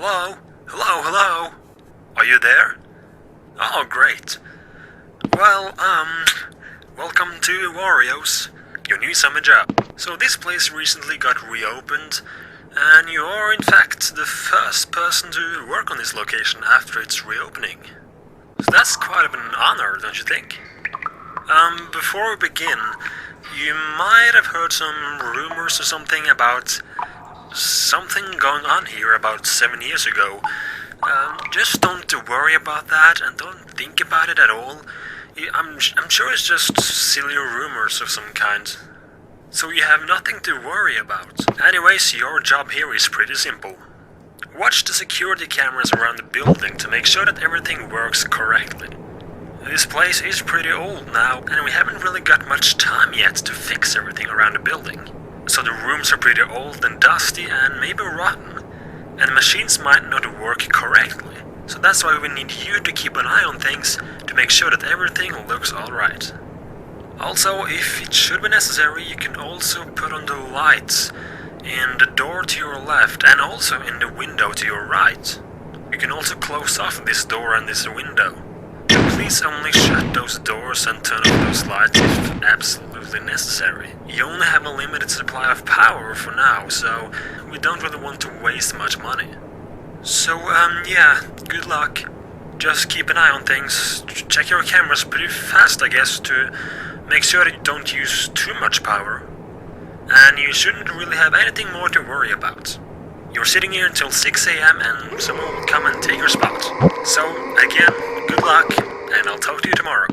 Hello? Hello, hello? Are you there? Oh, great. Well, welcome to Wario's, your new summer job. So this place recently got reopened, and you are in fact the first person to work on this location after its reopening. So that's quite of an honor, don't you think? Before we begin, you might have heard some rumors or something about something going on here about 7 years ago. Just don't worry about that and don't think about it at all. I'm sure it's just silly rumors of some kind. So you have nothing to worry about. Anyways, your job here is pretty simple. Watch the security cameras around the building to make sure that everything works correctly. This place is pretty old now, and we haven't really got much time yet to fix everything around the building. So the rooms are pretty old and dusty and maybe rotten, and the machines might not work correctly. So that's why we need you to keep an eye on things to make sure that everything looks alright. Also, if it should be necessary, you can also put on the lights in the door to your left and also in the window to your right. You can also close off this door and this window. Please only shut those doors and turn off those lights if absolutely necessary. You only have a limited supply of power for now, so we don't really want to waste much money. So, yeah, good luck. Just keep an eye on things. Check your cameras pretty fast, I guess, to make sure that you don't use too much power. And you shouldn't really have anything more to worry about. You're sitting here until 6 AM and someone will come and take your spot. So, again, good luck, and I'll talk to you tomorrow.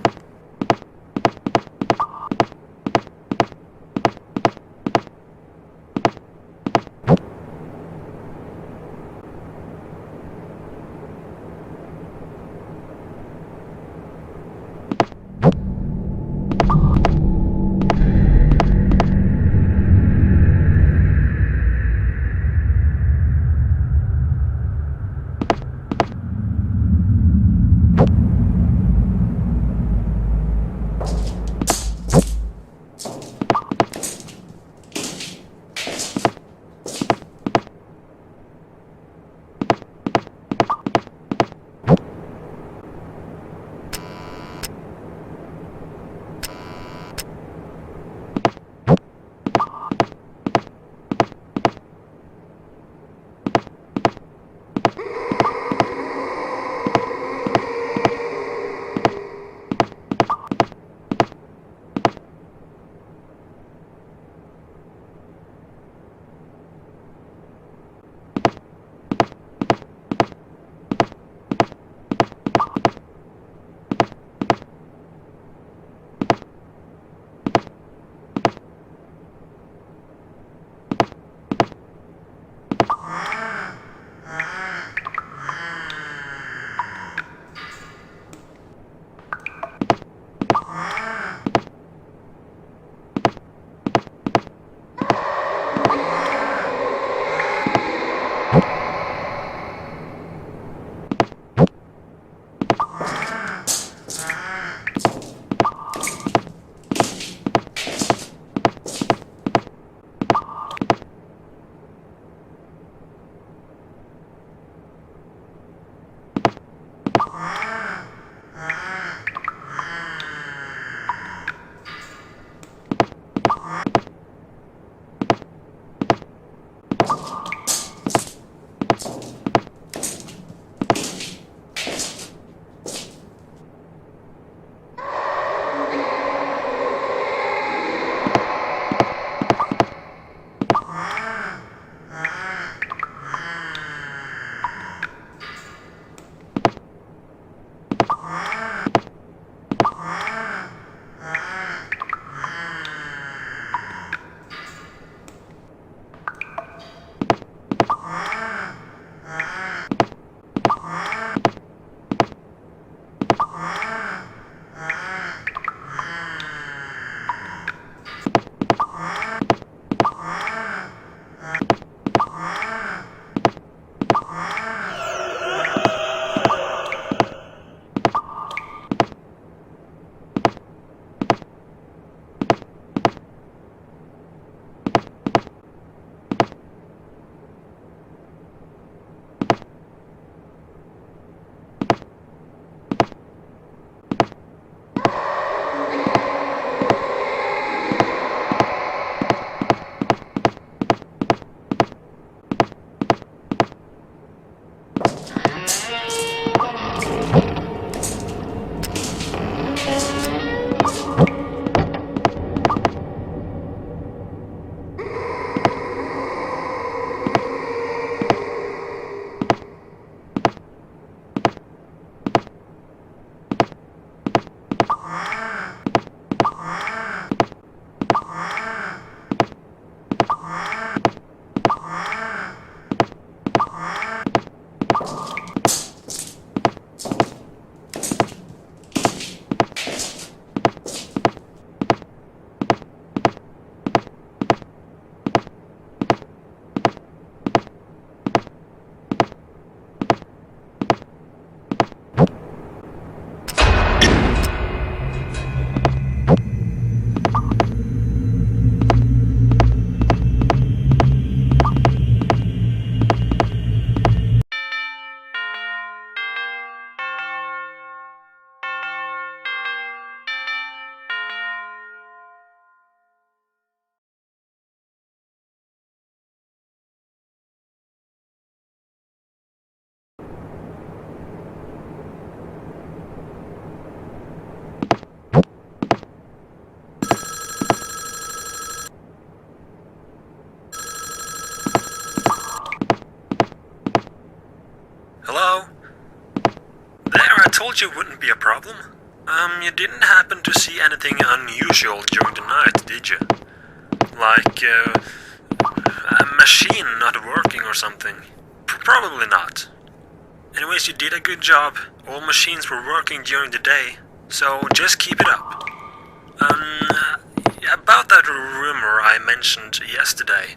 told you it wouldn't be a problem. You didn't happen to see anything unusual during the night, did you? Like, a machine not working or something? Probably not. Anyways, you did a good job. All machines were working during the day, so just keep it up. About that rumor I mentioned yesterday,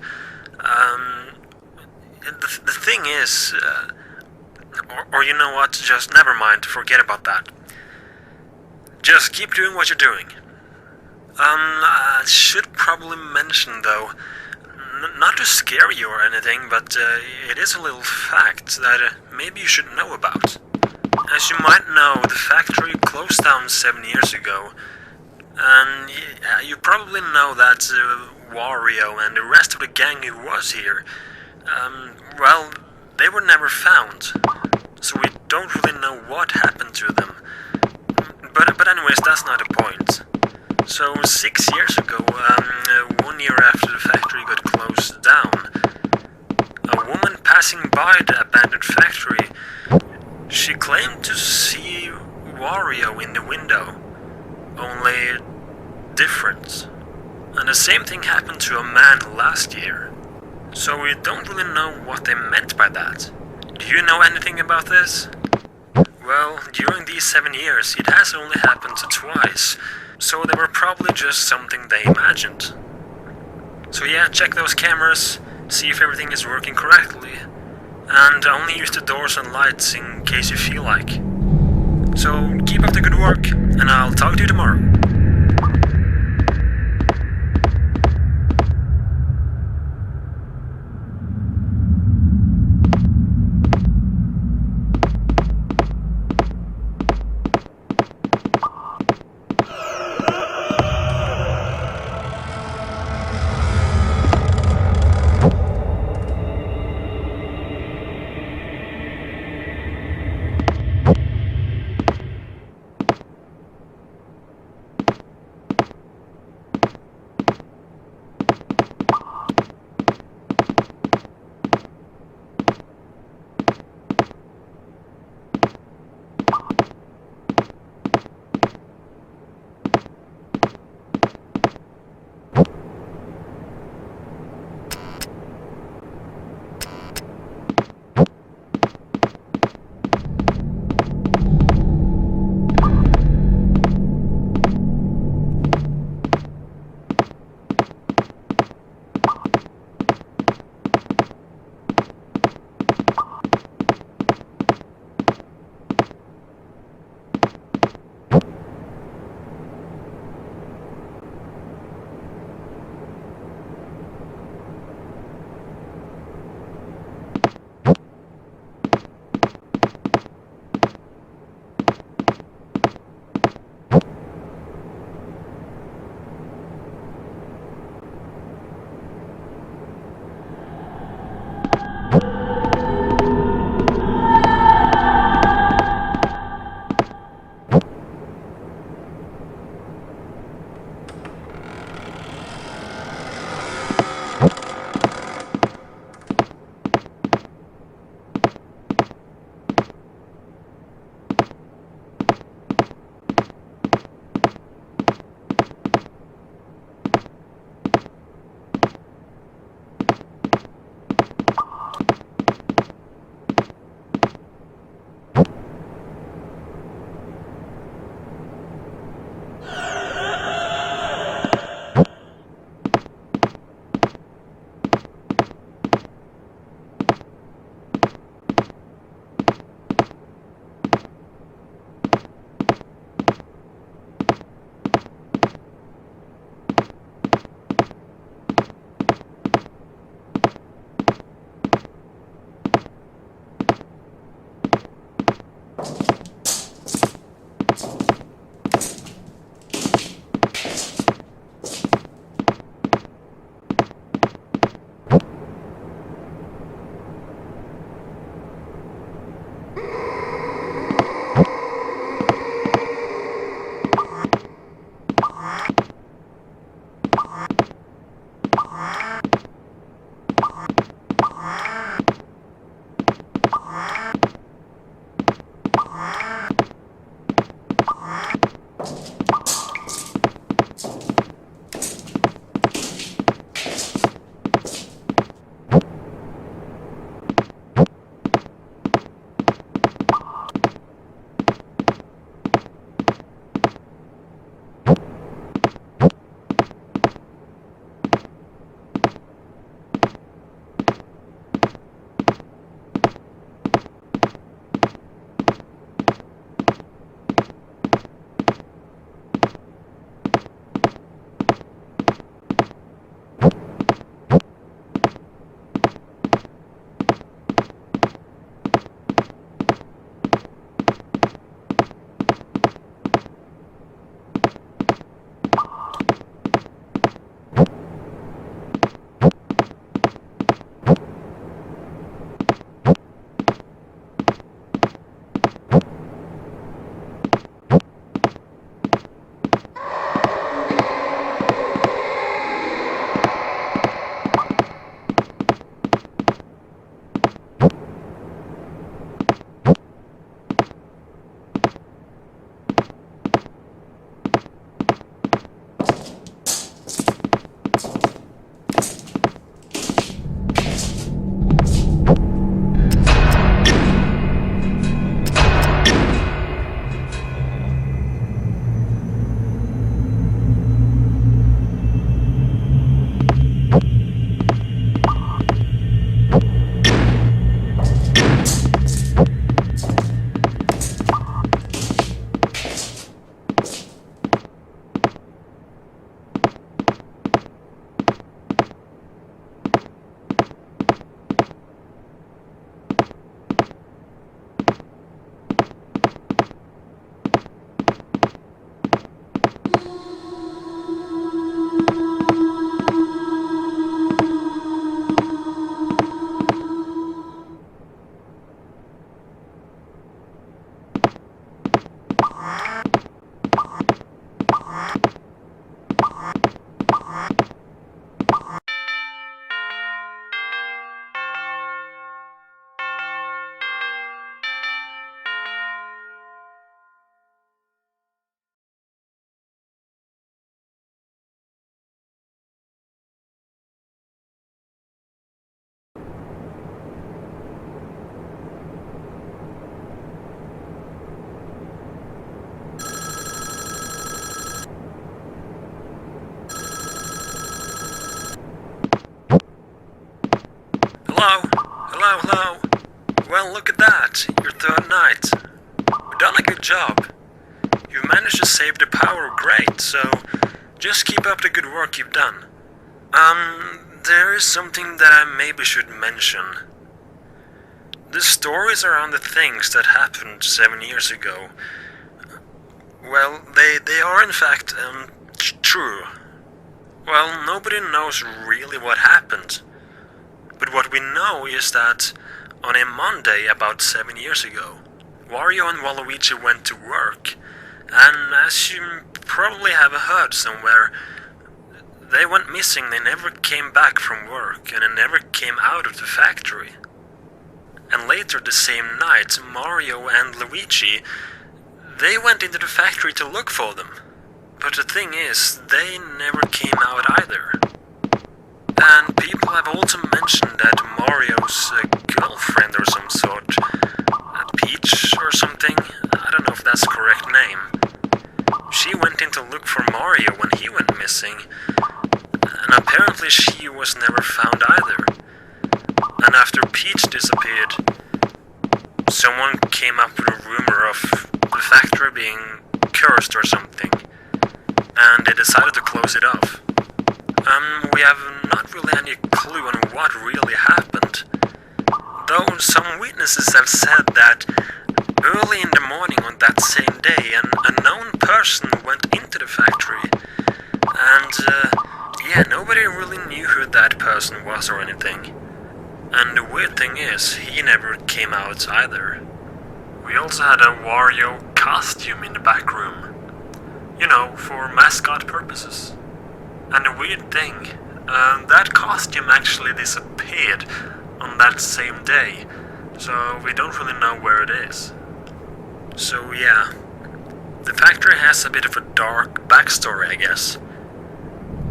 the thing is, or you know what, just never mind, forget about that. Just keep doing what you're doing. I should probably mention though, not to scare you or anything, but it is a little fact that maybe you should know about. As you might know, the factory closed down 7 years ago, and you probably know that Wario and the rest of the gang who was here, well, they were never found, so we don't really know what happened to them. But anyways, that's not the point. So 6 years ago, 1 year after the factory got closed down, a woman passing by the abandoned factory, she claimed to see Wario in the window, only different. And the same thing happened to a man last year. So we don't really know what they meant by that. Do you know anything about this? Well, during these 7 years, it has only happened twice, so they were probably just something they imagined. So yeah, check those cameras, see if everything is working correctly, and only use the doors and lights in case you feel like. So keep up the good work, and I'll talk to you tomorrow. Hello, hello. Well, look at that. Your third night. You've done a good job. You've managed to save the power, great, so just keep up the good work you've done. There is something that I maybe should mention. The stories around the things that happened 7 years ago, well, they are in fact, true. Well, nobody knows really what happened. But what we know is that on a Monday about 7 years ago, Wario and Waluigi went to work, and as you probably have heard somewhere, they went missing, they never came back from work, and they never came out of the factory. And later the same night, Mario and Luigi, they went into the factory to look for them. But the thing is, they never came out either. And people have also mentioned that Mario's girlfriend or some sort, Peach or something, I don't know if that's the correct name, she went in to look for Mario when he went missing, and apparently she was never found either. And after Peach disappeared, someone came up with a rumor of the factory being cursed or something, and they decided to close it off. We have not really any clue on what really happened, though some witnesses have said that early in the morning on that same day an unknown person went into the factory, and nobody really knew who that person was or anything. And the weird thing is, he never came out either. We also had a Wario costume in the back room, you know, for mascot purposes. And the weird thing, that costume actually disappeared on that same day, so we don't really know where it is. So yeah, the factory has a bit of a dark backstory, I guess.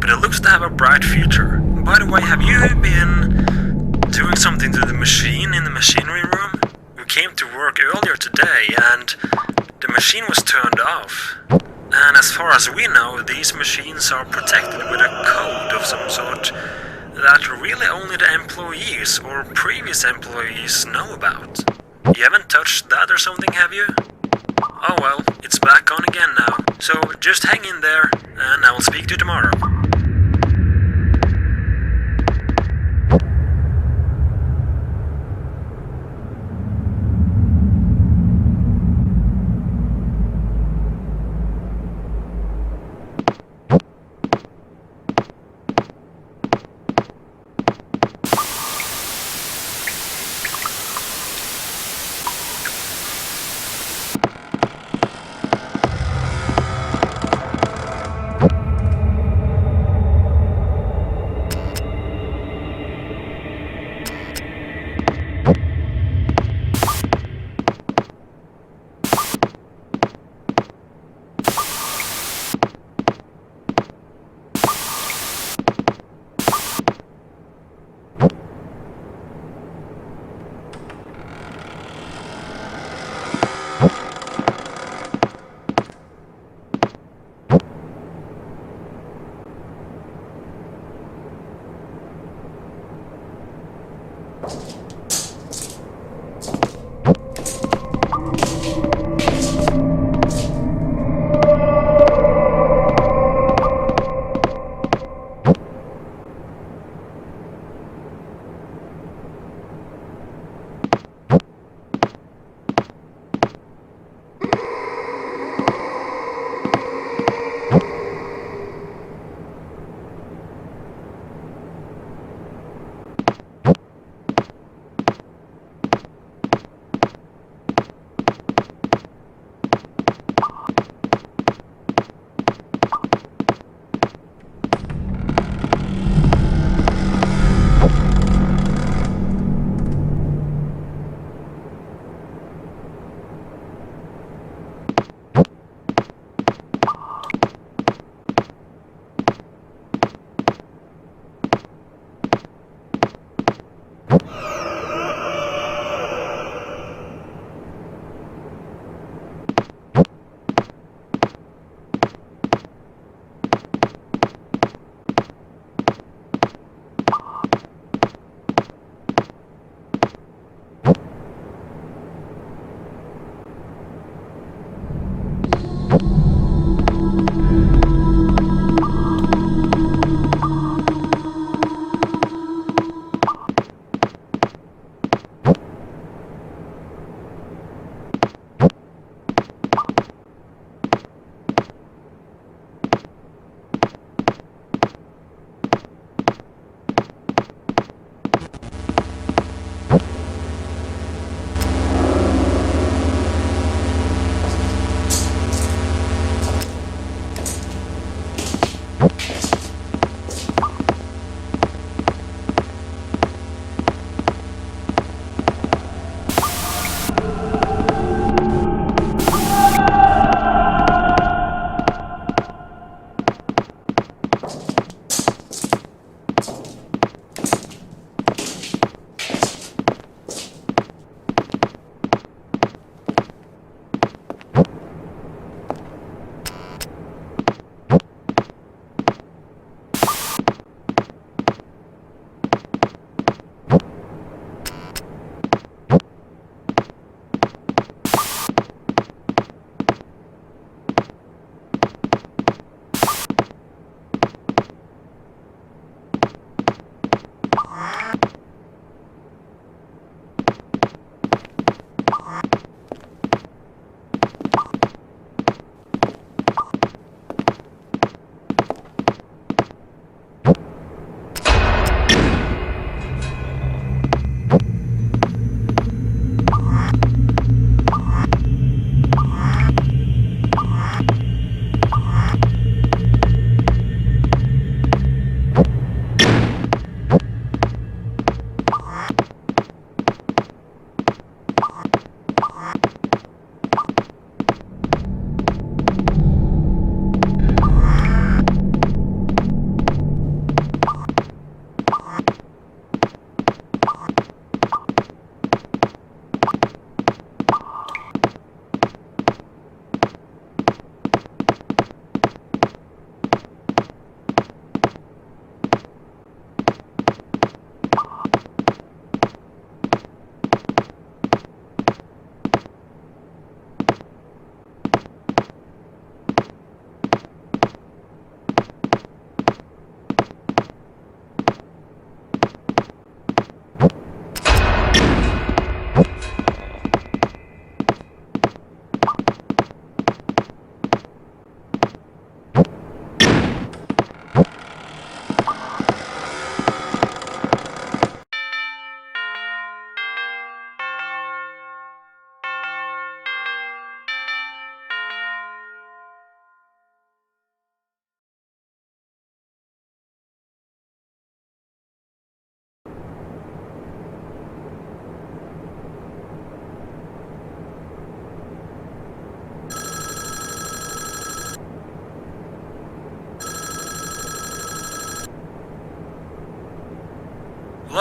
But it looks to have a bright future. By the way, have you been doing something to the machine in the machinery room? We came to work earlier today and the machine was turned off. And as far as we know, these machines are protected with a code of some sort that really only the employees or previous employees know about. You haven't touched that or something, have you? Oh well, it's back on again now, so just hang in there and I will speak to you tomorrow.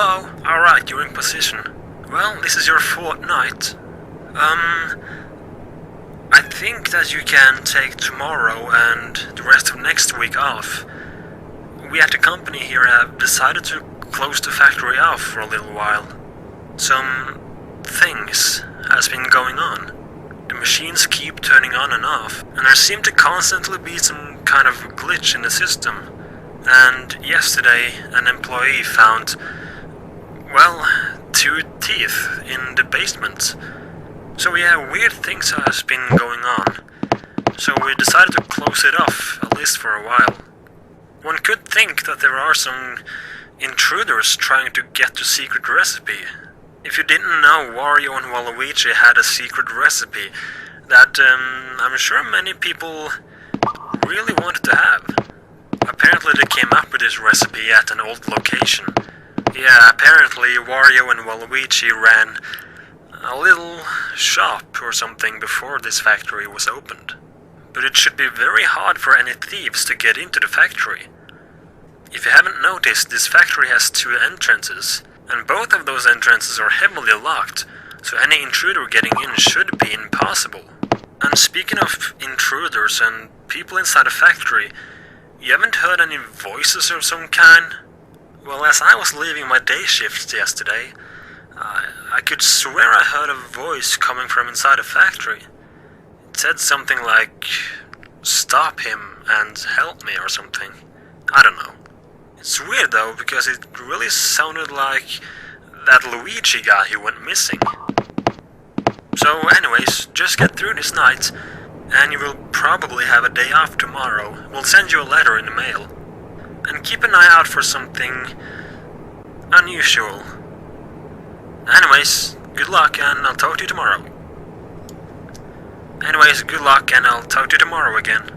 Hello? Alright, you're in position. Well, this is your fourth night. I think that you can take tomorrow and the rest of next week off. We at the company here have decided to close the factory off for a little while. Some things has been going on. The machines keep turning on and off, and there seem to constantly be some kind of glitch in the system. And yesterday, an employee found, well, 2 teeth in the basement. So yeah, weird things has been going on. So we decided to close it off, at least for a while. One could think that there are some intruders trying to get the secret recipe. If you didn't know, Wario and Waluigi had a secret recipe that I'm sure many people really wanted to have. Apparently they came up with this recipe at an old location. Yeah, apparently Wario and Waluigi ran a little shop or something before this factory was opened. But it should be very hard for any thieves to get into the factory. If you haven't noticed, this factory has 2 entrances, and both of those entrances are heavily locked, so any intruder getting in should be impossible. And speaking of intruders and people inside a factory, you haven't heard any voices of some kind? Well, as I was leaving my day shift yesterday, I could swear I heard a voice coming from inside a factory. It said something like, "Stop him and help me" or something. I don't know. It's weird though, because it really sounded like that Luigi guy who went missing. So anyways, just get through this night, and you will probably have a day off tomorrow. We'll send you a letter in the mail. And keep an eye out for something unusual. Anyways, good luck and I'll talk to you tomorrow. Anyways, good luck and I'll talk to you tomorrow again.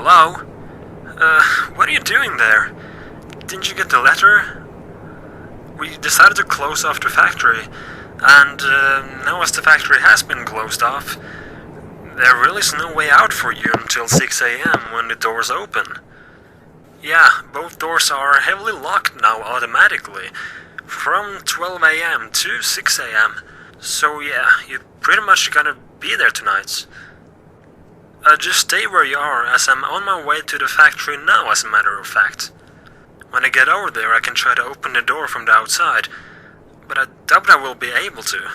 Hello? What are you doing there? Didn't you get the letter? We decided to close off the factory, and now as the factory has been closed off, there really is no way out for you until 6 AM when the doors open. Yeah, both doors are heavily locked now automatically, from 12 AM to 6 AM. So yeah, you pretty much gotta be there tonight. Just stay where you are, as I'm on my way to the factory now, as a matter of fact. When I get over there, I can try to open the door from the outside, but I doubt I will be able to.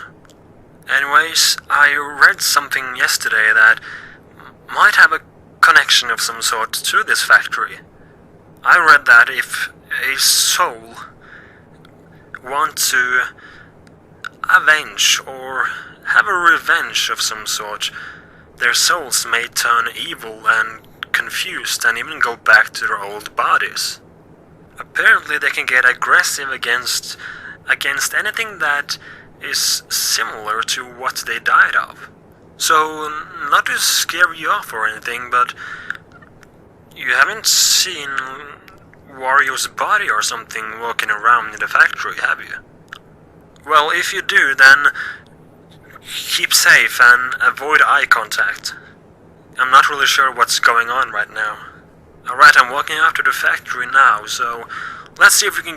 Anyways, I read something yesterday that might have a connection of some sort to this factory. I read that if a soul wants to avenge or have a revenge of some sort, their souls may turn evil and confused and even go back to their old bodies. Apparently they can get aggressive against anything that is similar to what they died of. So, not to scare you off or anything, but you haven't seen Wario's body or something walking around in the factory, have you? Well, if you do, then keep safe and avoid eye contact. I'm not really sure what's going on right now. Alright, I'm walking after the factory now, so let's see if we can...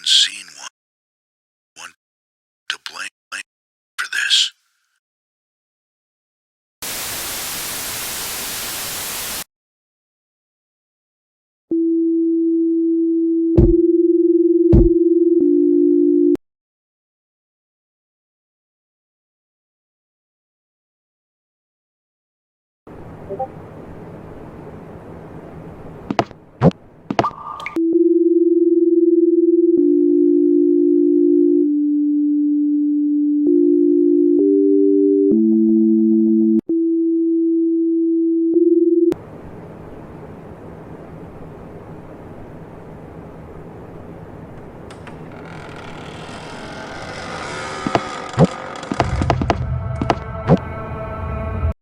seen one.